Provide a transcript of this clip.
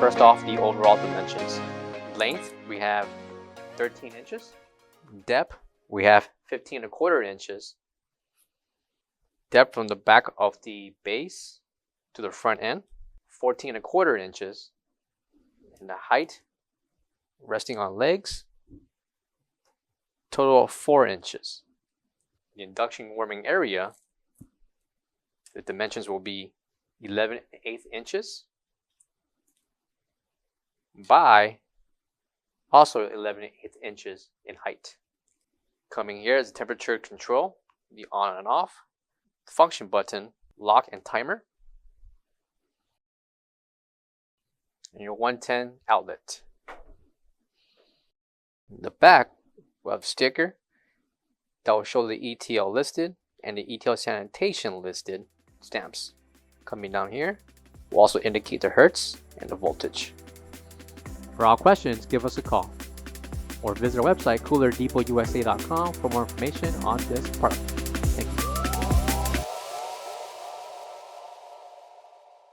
First off, the overall dimensions. Length, we have 13 inches. Depth, we have 15¼ inches. Depth from the back of the base to the front end, 14¼ inches. And the height, resting on legs, total of 4 inches. The induction warming area, the dimensions will be 11/8 inches by also 11/8 inches in height. Coming here is the temperature control, the on and off, function button, lock and timer, and your 110 outlet. In the back, we'll have a sticker that will show the ETL listed and the ETL sanitation listed stamps. Coming down here, will also indicate the hertz and the voltage. For all questions, give us a call or visit our website coolerdepotUSA.com for more information on this product.